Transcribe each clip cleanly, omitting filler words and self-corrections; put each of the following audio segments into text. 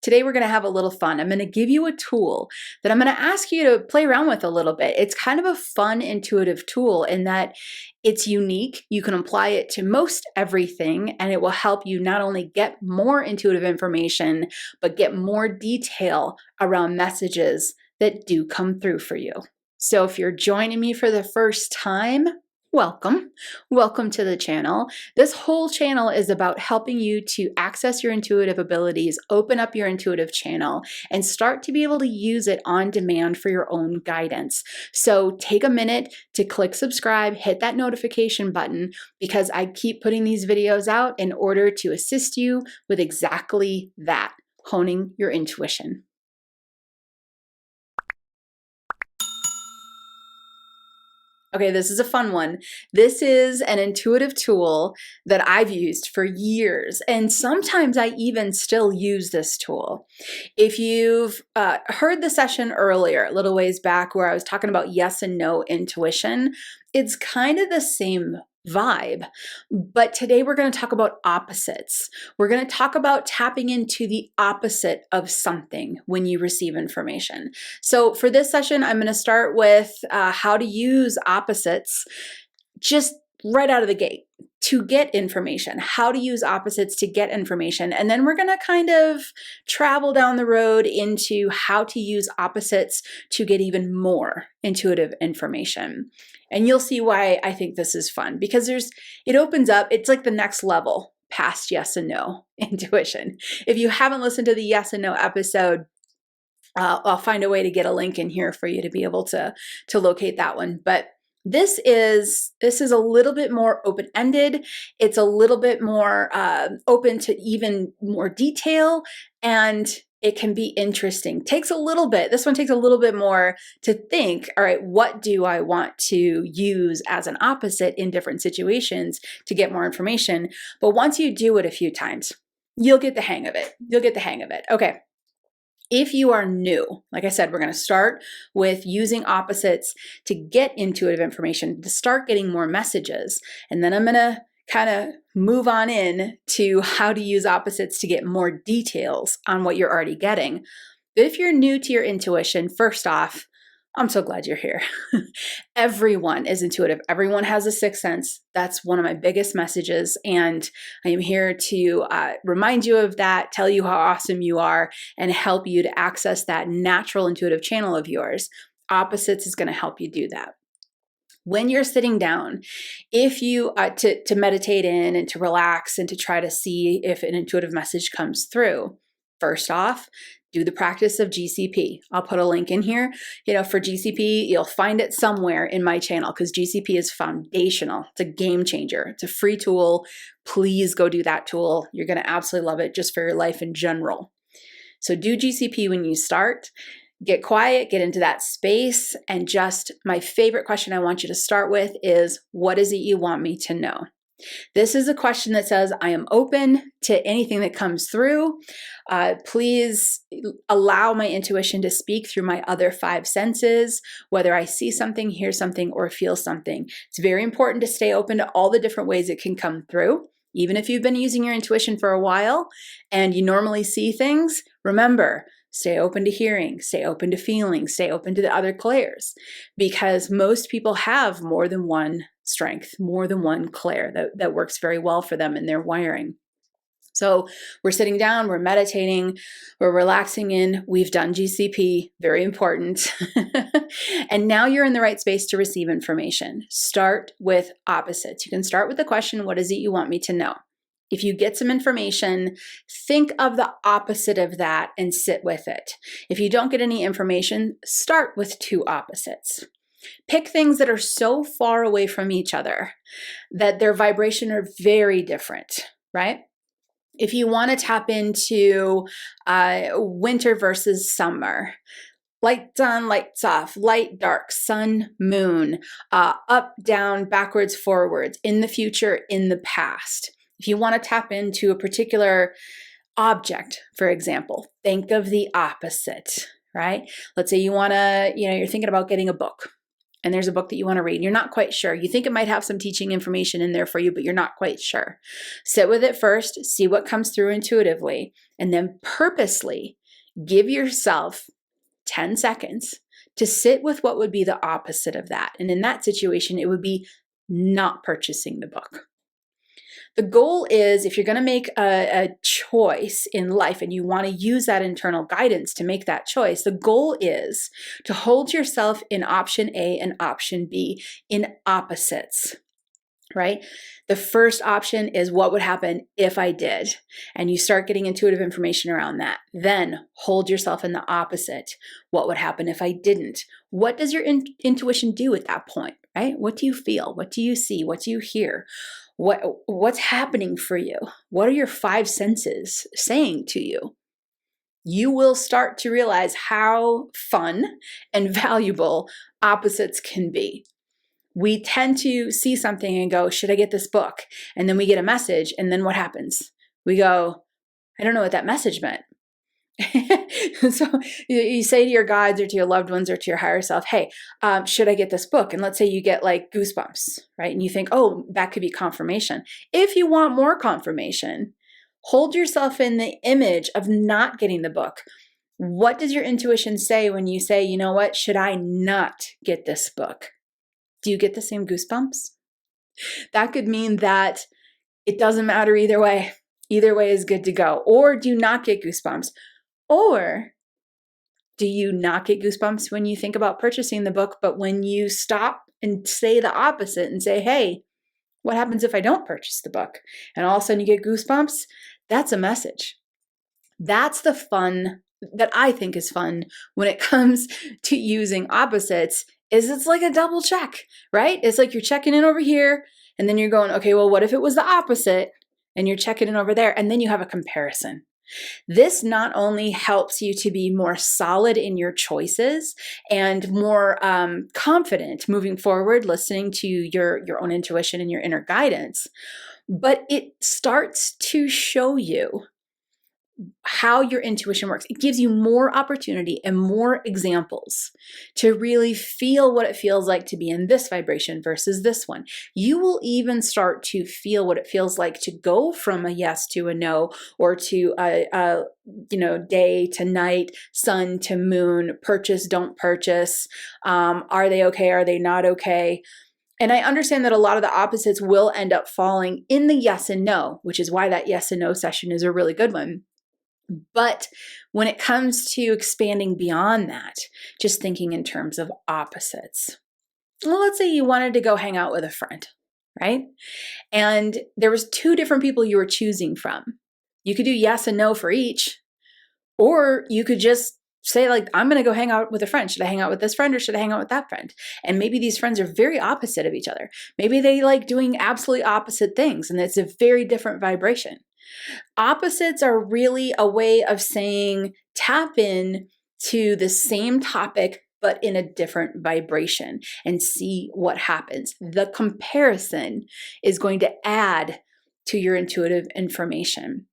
Today we're going to have a little fun. I'm going to give you a tool that I'm going to ask you to play around with a little bit. It's kind of a fun, intuitive tool in that it's unique. You can apply it to most everything, and it will help you not only get more intuitive information, but get more detail around messages that do come through for you. So if you're joining me for the first time, welcome. Welcome to the channel. This whole channel is about helping you to access your intuitive abilities, open up your intuitive channel, and start to be able to use it on demand for your own guidance. So take a minute to click subscribe, hit that notification button, because I keep putting these videos out in order to assist you with exactly that, honing your intuition. Okay, this is a fun one. This is an intuitive tool that I've used for years, and sometimes I even still use this tool. If you've heard the session earlier, a little ways back, where I was talking about yes and no intuition, it's kind of the same vibe. But today we're going to talk about opposites. We're going to talk about tapping into the opposite of something when you receive information. So for this session, I'm going to start with how to use opposites just right out of the gate to get information, how to use opposites to get information. And then we're going to kind of travel down the road into how to use opposites to get even more intuitive information. And you'll see why I think this is fun, because it opens up, it's like the next level past yes and no intuition. If you haven't listened to the yes and no episode, I'll find a way to get a link in here for you to be able to locate that one. But this is a little bit more open-ended. It's a little bit more open to even more detail, and it can be interesting. This one takes a little bit more to think, all right, what do I want to use as an opposite in different situations to get more information? But once you do it a few times, you'll get the hang of it. Okay. If you are new, like I said, we're going to start with using opposites to get intuitive information, to start getting more messages. And then I'm going to kind of move on in to how to use opposites to get more details on what you're already getting. But if you're new to your intuition, first off, I'm so glad you're here. Everyone is intuitive. Everyone has a sixth sense. That's one of my biggest messages. And I am here to remind you of that, tell you how awesome you are, and help you to access that natural intuitive channel of yours. Opposites is going to help you do that. When you're sitting down, if you to meditate in and to relax and to try to see if an intuitive message comes through, first off, do the practice of GCP. I'll put a link in here. For GCP, you'll find it somewhere in my channel, because GCP is foundational. It's a game changer. It's a free tool. Please go do that tool. You're going to absolutely love it just for your life in general. So do GCP when you start. Get quiet, get into that space, and just my favorite question I want you to start with is, what is it you want me to know? This is a question that says, I am open to anything that comes through. Please allow my intuition to speak through my other five senses, whether I see something, hear something, or feel something. It's very important to stay open to all the different ways it can come through. Even if you've been using your intuition for a while and you normally see things, remember, stay open to hearing, stay open to feeling, stay open to the other clairs, because most people have more than one strength, more than one clair that works very well for them in their wiring. So we're sitting down, we're meditating, we're relaxing in, we've done GCP, very important. And now you're in the right space to receive information. Start with opposites. You can start with the question, what is it you want me to know? If you get some information, think of the opposite of that and sit with it. If you don't get any information, start with two opposites. Pick things that are so far away from each other that their vibration are very different, right? If you want to tap into winter versus summer, lights on, lights off, light, dark, sun, moon, up, down, backwards, forwards, in the future, in the past. If you want to tap into a particular object, for example, think of the opposite, right? Let's say you want to, you're thinking about getting a book, and there's a book that you want to read and you're not quite sure. You think it might have some teaching information in there for you, but you're not quite sure. Sit with it first, see what comes through intuitively, and then purposely give yourself 10 seconds to sit with what would be the opposite of that. And in that situation, it would be not purchasing the book. The goal is, if you're going to make a choice in life and you want to use that internal guidance to make that choice, the goal is to hold yourself in option A and option B in opposites, right? The first option is, what would happen if I did? And you start getting intuitive information around that. Then hold yourself in the opposite. What would happen if I didn't? What does your intuition do at that point, right? What do you feel? What do you see? What do you hear? What's happening for you? What are your five senses saying to you? You will start to realize how fun and valuable opposites can be. We tend to see something and go, should I get this book? And then we get a message, and then what happens? We go, I don't know what that message meant. So you say to your guides or to your loved ones or to your higher self, hey, should I get this book? And let's say you get like goosebumps, right? And you think, oh, that could be confirmation. If you want more confirmation, hold yourself in the image of not getting the book. What does your intuition say when you say, you know what, should I not get this book? Do you get the same goosebumps? That could mean that it doesn't matter either way. Either way is good to go. Or do you not get goosebumps? Or do you not get goosebumps when you think about purchasing the book, but when you stop and say the opposite and say, hey, what happens if I don't purchase the book? And all of a sudden you get goosebumps? That's a message. That's the fun that I think is fun when it comes to using opposites, is it's like a double check, right? It's like you're checking in over here and then you're going, okay, well, what if it was the opposite? And you're checking in over there, and then you have a comparison. This not only helps you to be more solid in your choices and more confident moving forward, listening to your own intuition and your inner guidance, but it starts to show you how your intuition works. It gives you more opportunity and more examples to really feel what it feels like to be in this vibration versus this one. You will even start to feel what it feels like to go from a yes to a no, or to a day to night, sun to moon, purchase, don't purchase. Are they okay? Are they not okay? And I understand that a lot of the opposites will end up falling in the yes and no, which is why that yes and no session is a really good one. But when it comes to expanding beyond that, just thinking in terms of opposites. Well, let's say you wanted to go hang out with a friend, right? And there was two different people you were choosing from. You could do yes and no for each, or you could just say, like, I'm going to go hang out with a friend. Should I hang out with this friend or should I hang out with that friend? And maybe these friends are very opposite of each other. Maybe they like doing absolutely opposite things, and it's a very different vibration. Opposites are really a way of saying tap in to the same topic, but in a different vibration, and see what happens. The comparison is going to add to your intuitive information.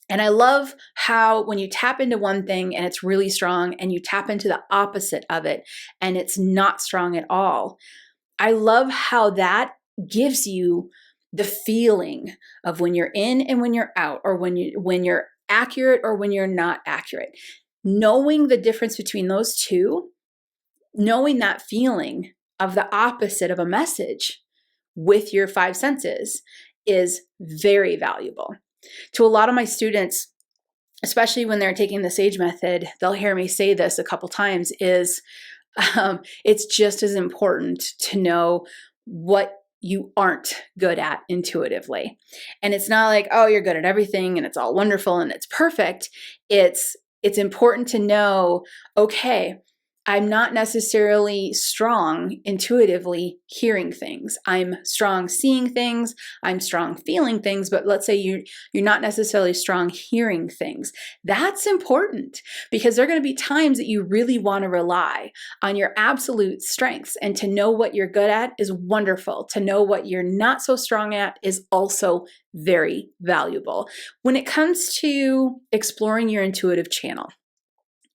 And I love how when you tap into one thing and it's really strong, and you tap into the opposite of it and it's not strong at all, I love how that gives you the feeling of when you're in and when you're out, or when you're accurate or when you're not accurate. Knowing the difference between those two, knowing that feeling of the opposite of a message with your five senses is very valuable. To a lot of my students, especially when they're taking the SAGE method, they'll hear me say this a couple times, is it's just as important to know what you aren't good at intuitively. And it's not like, oh, you're good at everything and it's all wonderful and it's perfect. It's important to know, okay, I'm not necessarily strong intuitively hearing things. I'm strong seeing things. I'm strong feeling things. But let's say you're not necessarily strong hearing things. That's important, because there are going to be times that you really want to rely on your absolute strengths. And to know what you're good at is wonderful. To know what you're not so strong at is also very valuable. When it comes to exploring your intuitive channel,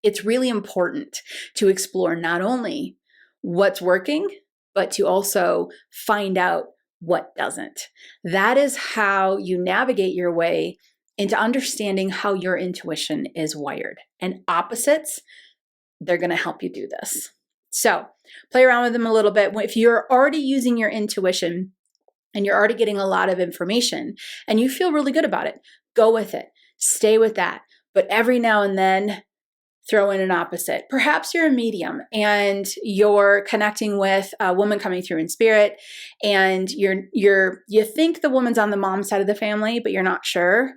it's really important to explore not only what's working, but to also find out what doesn't. That is how you navigate your way into understanding how your intuition is wired. And opposites, they're going to help you do this. So play around with them a little bit. If you're already using your intuition and you're already getting a lot of information and you feel really good about it, go with it. Stay with that. But every now and then, throw in an opposite. Perhaps you're a medium and you're connecting with a woman coming through in spirit, and you think the woman's on the mom side of the family, but you're not sure.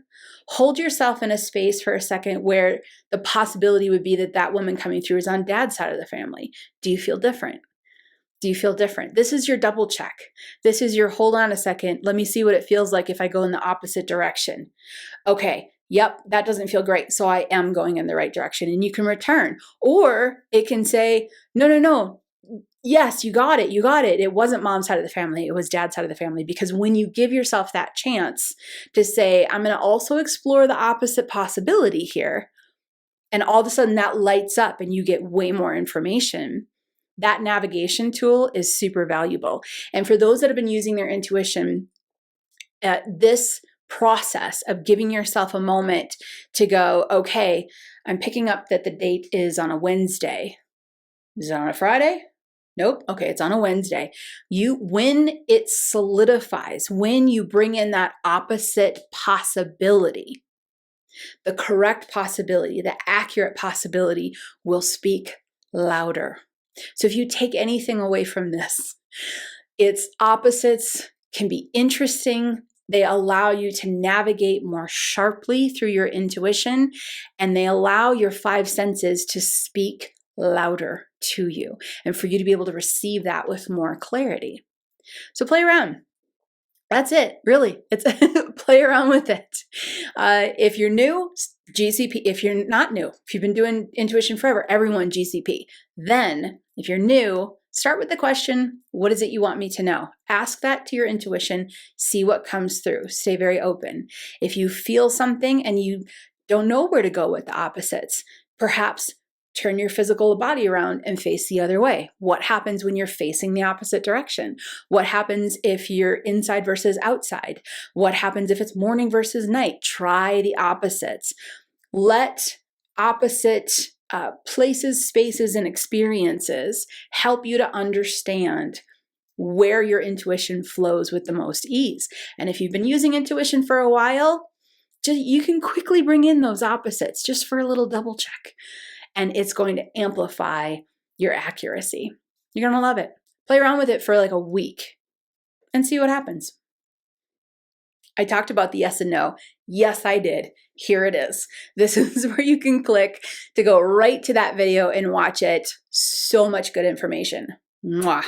Hold yourself in a space for a second where the possibility would be that that woman coming through is on dad's side of the family. Do you feel different? Do you feel different? This is your double check. This is your hold on a second. Let me see what it feels like if I go in the opposite direction. Okay. Yep, that doesn't feel great. So I am going in the right direction, and you can return. Or it can say, no. Yes, you got it. You got it. It wasn't mom's side of the family. It was dad's side of the family. Because when you give yourself that chance to say, I'm going to also explore the opposite possibility here, and all of a sudden that lights up and you get way more information, that navigation tool is super valuable. And for those that have been using their intuition, this process of giving yourself a moment to go, okay, I'm picking up that the date is on a Wednesday. Is it on a Friday? Nope. Okay, it's on a Wednesday. When it solidifies, when you bring in that opposite possibility, the correct possibility, the accurate possibility will speak louder. So if you take anything away from this, its opposites can be interesting. They allow you to navigate more sharply through your intuition, and they allow your five senses to speak louder to you and for you to be able to receive that with more clarity. So play around. That's it, really. It's play around with it. If you're new, GCP. If you're not new, if you've been doing intuition forever, everyone GCP. Then if you're new, start with the question, what is it you want me to know? Ask that to your intuition, see what comes through. Stay very open. If you feel something and you don't know where to go with the opposites, perhaps turn your physical body around and face the other way. What happens when you're facing the opposite direction? What happens if you're inside versus outside? What happens if it's morning versus night? Try the opposites. Let opposite places, spaces, and experiences help you to understand where your intuition flows with the most ease. And if you've been using intuition for a while, you can quickly bring in those opposites just for a little double check. And it's going to amplify your accuracy. You're going to love it. Play around with it for like a week and see what happens. I talked about the yes and no. Yes, I did. Here it is. This is where you can click to go right to that video and watch it. So much good information. Mwah.